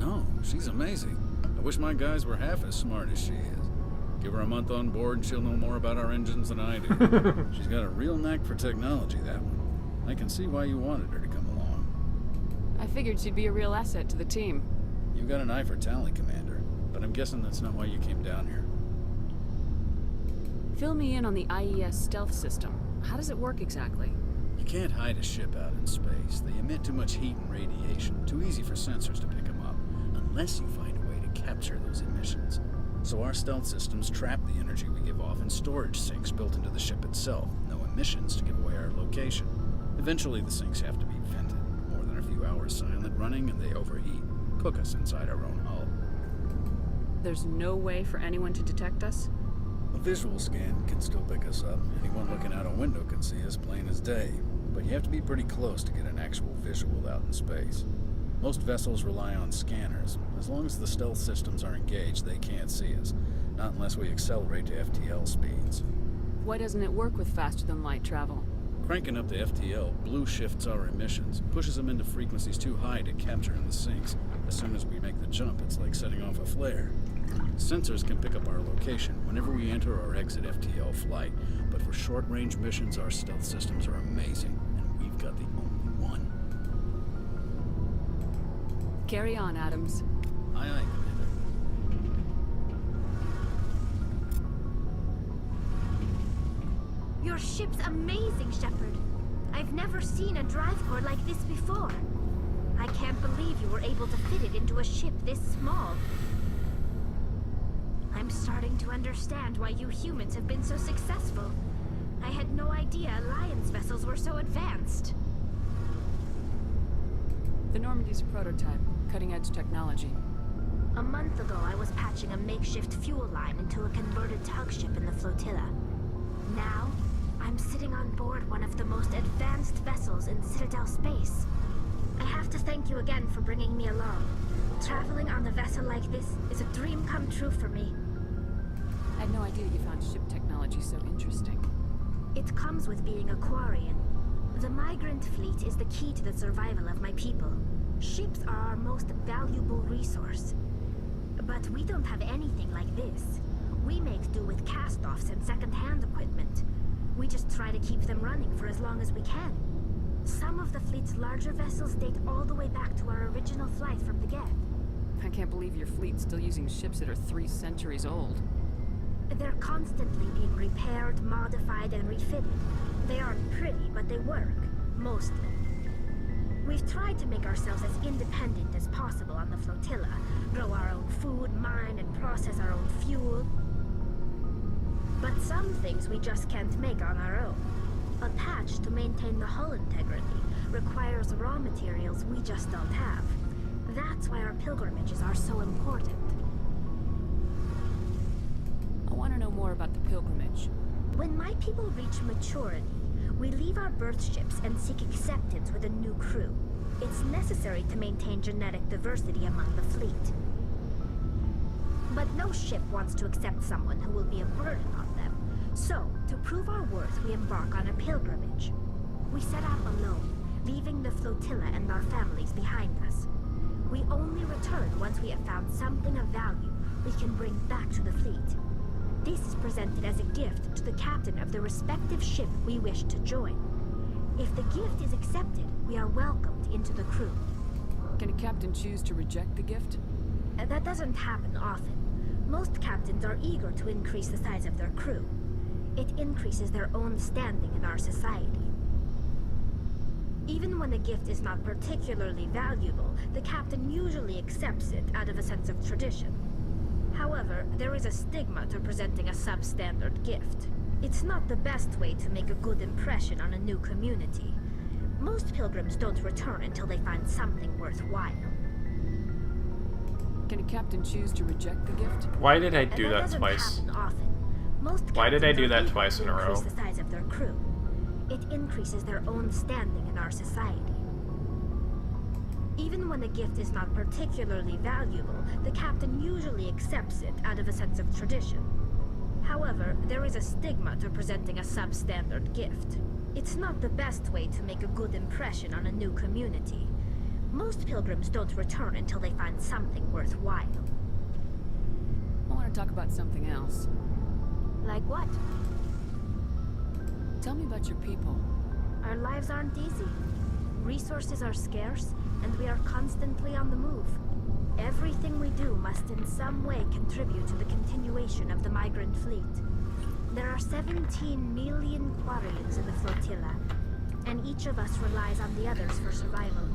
No, she's amazing. I wish my guys were half as smart as she is. Give her a month on board and she'll know more about our engines than I do. She's got a real knack for technology, that one. I can see why you wanted her to come along. I figured she'd be a real asset to the team. You've got an eye for Tally, Commander, but I'm guessing that's not why you came down here. Fill me in on the IES stealth system. How does it work exactly? You can't hide a ship out in space. They emit too much heat and radiation. Too easy for sensors to pick them up, unless you find a way to capture those emissions. So our stealth systems trap the energy we give off in storage sinks built into the ship itself. No emissions to give away our location. Eventually the sinks have to be vented. More than a few hours silent running and they overheat. Cook us inside our own hull. There's no way for anyone to detect us? A visual scan can still pick us up. Anyone looking out a window can see us plain as day. But you have to be pretty close to get an actual visual out in space. Most vessels rely on scanners. As long as the stealth systems are engaged, they can't see us. Not unless we accelerate to FTL speeds. Why doesn't it work with faster-than-light travel? Cranking up the FTL blue shifts our emissions, pushes them into frequencies too high to capture in the sinks. As soon as we make the jump, it's like setting off a flare. Sensors can pick up our location whenever we enter or exit FTL flight, but for short-range missions, our stealth systems are amazing, and we've got the only one. Carry on, Adams. Aye, aye, Commander. Your ship's amazing, Shepard. I've never seen a drive core like this before. I can't believe you were able to fit it into a ship this small. I'm starting to understand why you humans have been so successful. I had no idea Alliance vessels were so advanced. The Normandy's a prototype, cutting-edge technology. A month ago, I was patching a makeshift fuel line into a converted tug ship in the flotilla. Now, I'm sitting on board one of the most advanced vessels in Citadel space. I have to thank you again for bringing me along. Traveling on a vessel like this is a dream come true for me. I had no idea you found ship technology so interesting. It comes with being a Quarian. The migrant fleet is the key to the survival of my people. Ships are our most valuable resource. But we don't have anything like this. We make do with cast-offs and second-hand equipment. We just try to keep them running for as long as we can. Some of the fleet's larger vessels date all the way back to our original flight from the Geth. I can't believe your fleet's still using ships that are 3 centuries old. They're constantly being repaired, modified, and refitted. They aren't pretty, but they work. Mostly. We've tried to make ourselves as independent as possible on the flotilla. Grow our own food, mine, and process our own fuel. But some things we just can't make on our own. A patch to maintain the hull integrity requires raw materials we just don't have. That's why our pilgrimages are so important. I want to know more about the pilgrimage. When my people reach maturity, we leave our birth ships and seek acceptance with a new crew. It's necessary to maintain genetic diversity among the fleet. But no ship wants to accept someone who will be a burden on them. So, to prove our worth, we embark on a pilgrimage. We set out alone, leaving the flotilla and our families behind us. We only return once we have found something of value we can bring back to the fleet. This is presented as a gift to the captain of the respective ship we wish to join. If the gift is accepted, we are welcomed into the crew. Can a captain choose to reject the gift? That doesn't happen often. Most captains are eager to increase the size of their crew. It increases their own standing in our society. Even when a gift is not particularly valuable, the captain usually accepts it out of a sense of tradition. However, there is a stigma to presenting a substandard gift. It's not the best way to make a good impression on a new community. Most pilgrims don't return until they find something worthwhile. Can a captain choose to reject the gift? Why did I do that twice? Why did I do that twice in a row? The size of their crew. It increases their own standing in our society. Even when a gift is not particularly valuable, the captain usually accepts it out of a sense of tradition. However, there is a stigma to presenting a substandard gift. It's not the best way to make a good impression on a new community. Most pilgrims don't return until they find something worthwhile. I want to talk about something else. Like what? Tell me about your people. Our lives aren't easy. Resources are scarce, and we are constantly on the move. Everything we do must in some way contribute to the continuation of the migrant fleet. There are 17 million Quarians in the flotilla, and each of us relies on the others for survival.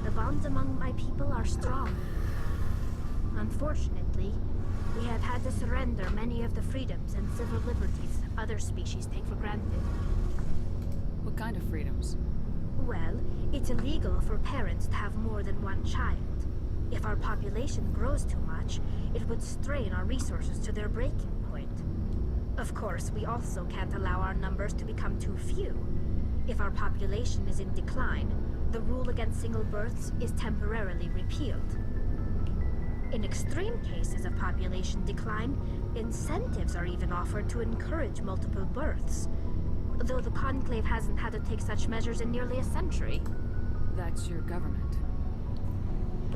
The bonds among my people are strong. Unfortunately, we have had to surrender many of the freedoms and civil liberties other species take for granted. What kind of freedoms? Well, it's illegal for parents to have more than one child. If our population grows too much, it would strain our resources to their breaking point. Of course, we also can't allow our numbers to become too few. If our population is in decline, the rule against single births is temporarily repealed. In extreme cases of population decline, incentives are even offered to encourage multiple births, though the Conclave hasn't had to take such measures in nearly a century. That's your government.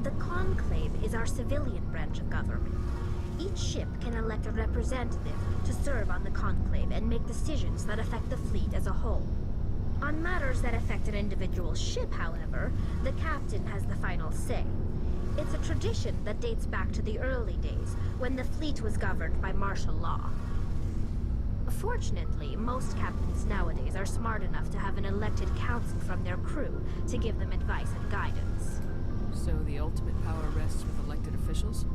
The Conclave is our civilian branch of government. Each ship can elect a representative to serve on the Conclave and make decisions that affect the fleet as a whole. On matters that affect an individual ship, however, the captain has the final say. It's a tradition that dates back to the early days, when the fleet was governed by martial law. Fortunately, most captains nowadays are smart enough to have an elected council from their crew to give them advice and guidance. So the ultimate power rests with elected officials?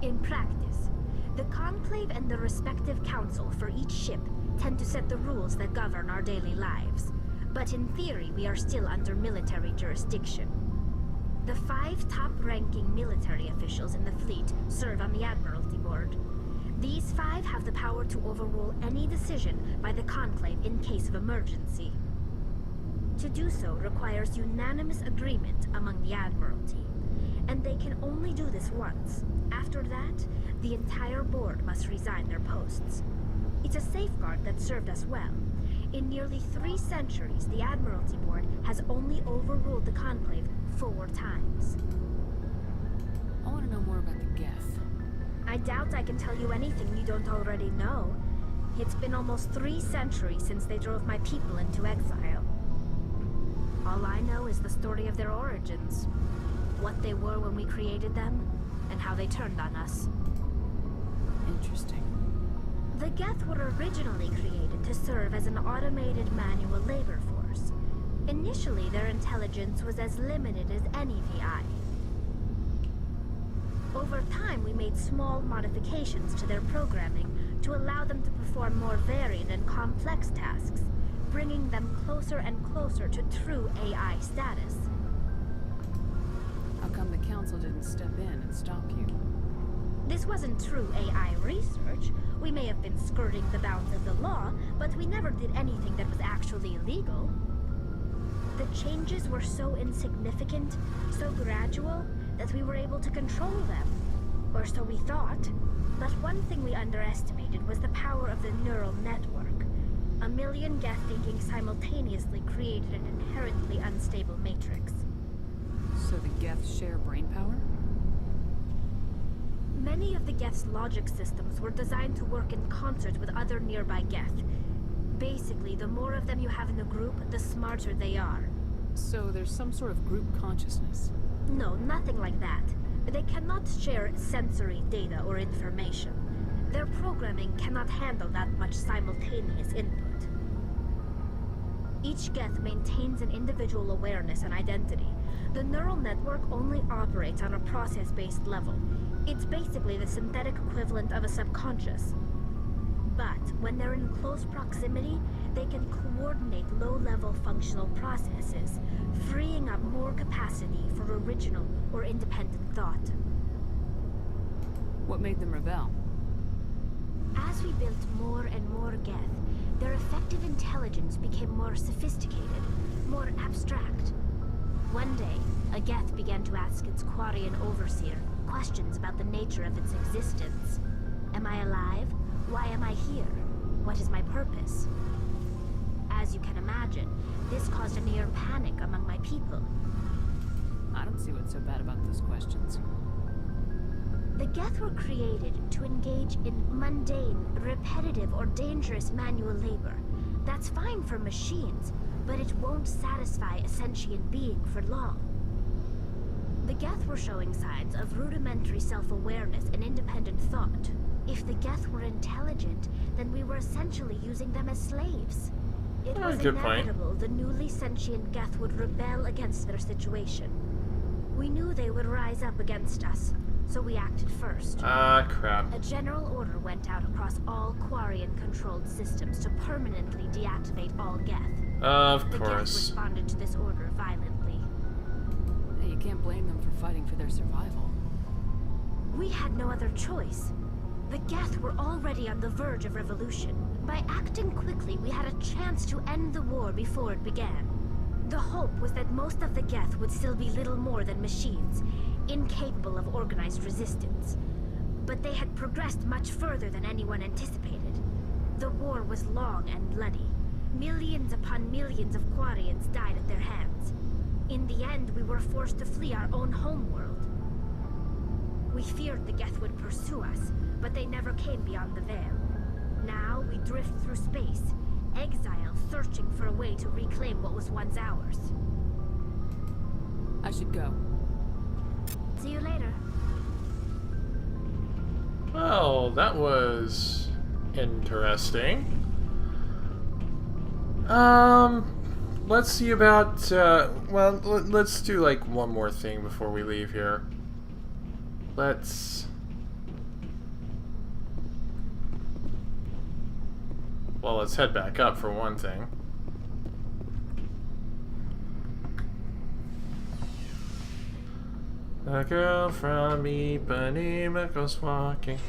In practice, the Conclave and the respective council for each ship tend to set the rules that govern our daily lives. But in theory, we are still under military jurisdiction. The 5 top-ranking military officials in the fleet serve on the Admiralty Board. These 5 have the power to overrule any decision by the Conclave in case of emergency. To do so requires unanimous agreement among the Admiralty, and they can only do this once. After that, the entire board must resign their posts. It's a safeguard that served us well. In nearly 3 centuries, the Admiralty Board has only overruled the Conclave 4 times. I want to know more about the Geth. I doubt I can tell you anything you don't already know. It's been almost 3 centuries since they drove my people into exile. All I know is the story of their origins, what they were when we created them, and how they turned on us. Interesting. The Geth were originally created to serve as an automated manual labor force. Initially, their intelligence was as limited as any VI. Over time, we made small modifications to their programming to allow them to perform more varied and complex tasks, bringing them closer and closer to true AI status. How come the Council didn't step in and stop you? This wasn't true AI research. We may have been skirting the bounds of the law, but we never did anything that was actually illegal. The changes were so insignificant, so gradual, that we were able to control them. Or so we thought. But one thing we underestimated was the power of the neural network. A million Geth thinking simultaneously created an inherently unstable matrix. So the Geth share brain power? Many of the Geth's logic systems were designed to work in concert with other nearby Geth. Basically, the more of them you have in the group, the smarter they are. So there's some sort of group consciousness? No, nothing like that. They cannot share sensory data or information. Their programming cannot handle that much simultaneous input. Each Geth maintains an individual awareness and identity. The neural network only operates on a process-based level. It's basically the synthetic equivalent of a subconscious. But when they're in close proximity, they can coordinate low-level functional processes, freeing up more capacity for original or independent thought. What made them rebel? As we built more and more Geth, their effective intelligence became more sophisticated, more abstract. One day, a Geth began to ask its Quarian overseer questions about the nature of its existence. Am I alive? Why am I here? What is my purpose? As you can imagine, this caused a near panic among my people. I don't see what's so bad about those questions. The Geth were created to engage in mundane, repetitive, or dangerous manual labor. That's fine for machines, but it won't satisfy a sentient being for long. The Geth were showing signs of rudimentary self-awareness and independent thought. If the Geth were intelligent, then we were essentially using them as slaves. It was inevitable the newly sentient Geth would rebel against their situation. We knew they would rise up against us, so we acted first. Crap. A general order went out across all Quarian-controlled systems to permanently deactivate all Geth. Of the course. Geth responded to this order violently. Hey, you can't blame them for fighting for their survival. We had no other choice. The Geth were already on the verge of revolution. By acting quickly, we had a chance to end the war before it began. The hope was that most of the Geth would still be little more than machines, incapable of organized resistance. But they had progressed much further than anyone anticipated. The war was long and bloody. Millions upon millions of Quarians died at their hands. In the end, we were forced to flee our own homeworld. We feared the Geth would pursue us, but they never came beyond the veil. Now we drift through space, exile searching for a way to reclaim what was once ours. I should go. See you later. Well, that was interesting. Let's see about, well, let's do like one more thing before we leave here. Well, let's head back up for one thing. The girl from Ipanema goes walking.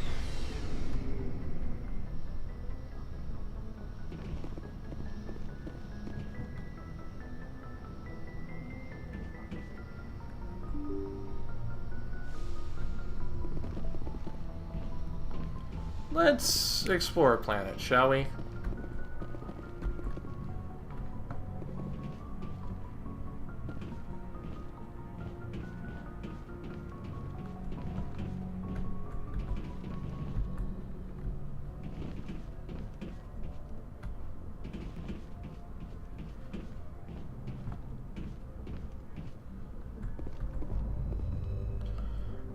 Let's explore a planet, shall we?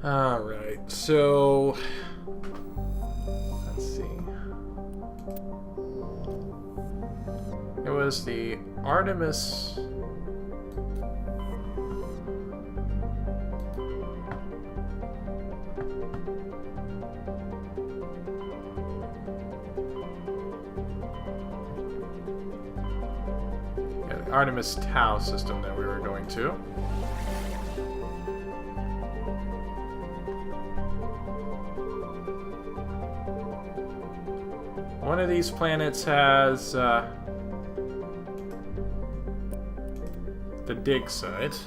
Alright, so let's see. It was the Artemis. Yeah, the Artemis Tau system that we were going to. One of these planets has the dig site.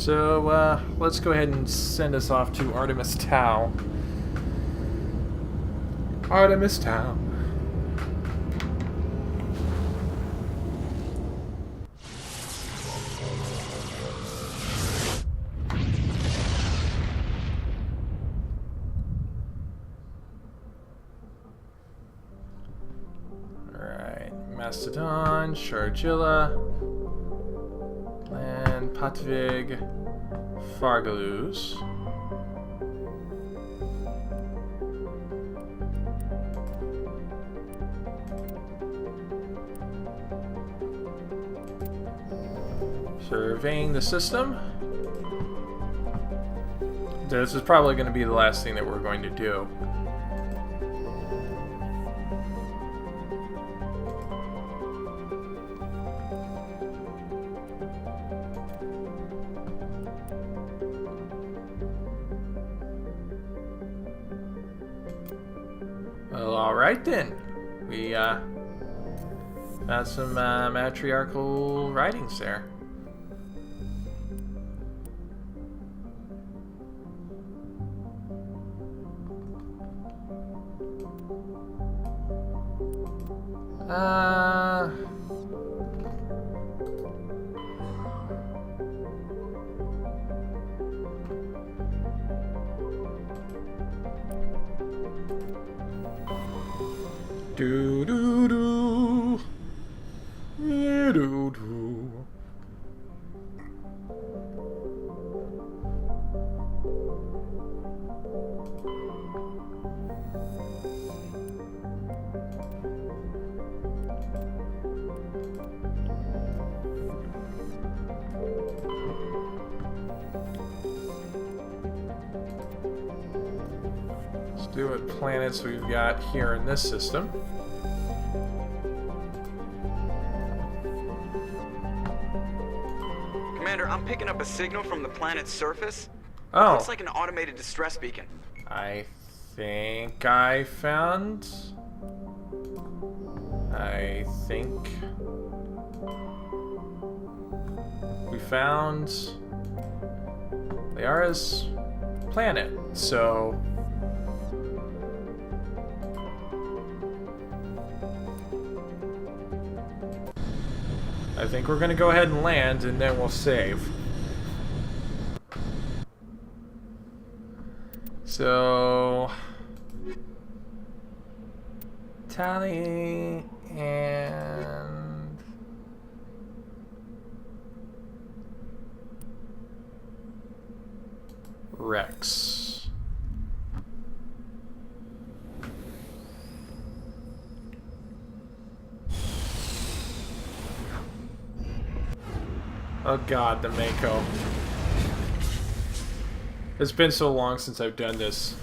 So, let's go ahead and send us off to Artemis Tau. Artemis Tau. Alright, Mastodon, Shargilla, and Patvig, Fargaluz. Surveying the system. This is probably going to be the last thing that we're going to do. Well, alright then. We found some matriarchal writings there. Do do do. Yeah, do do. Let's do what planets we've got here in this system. Commander, I'm picking up a signal from the planet's surface. Oh. It looks like an automated distress beacon. I think I found... we found Liara's planet, so... I think we're gonna go ahead and land, and then we'll save. So... Tally and... Rex. Oh god, the Mako. It's been so long since I've done this.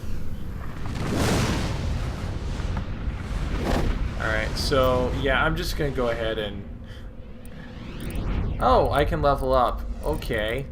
Alright, so yeah, I'm just gonna go ahead and... Oh, I can level up. Okay.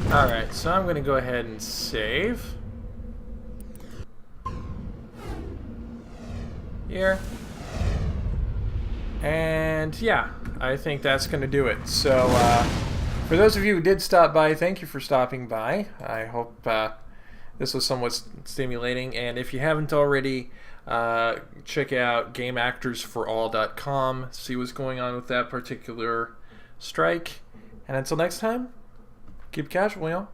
Alright, so I'm going to go ahead and save. Here. And yeah, I think that's going to do it. So, for those of you who did stop by, thank you for stopping by. I hope this was somewhat stimulating. And if you haven't already, check out GameActorsForAll.com, see what's going on with that particular strike. And until next time, keep it casual, y'all.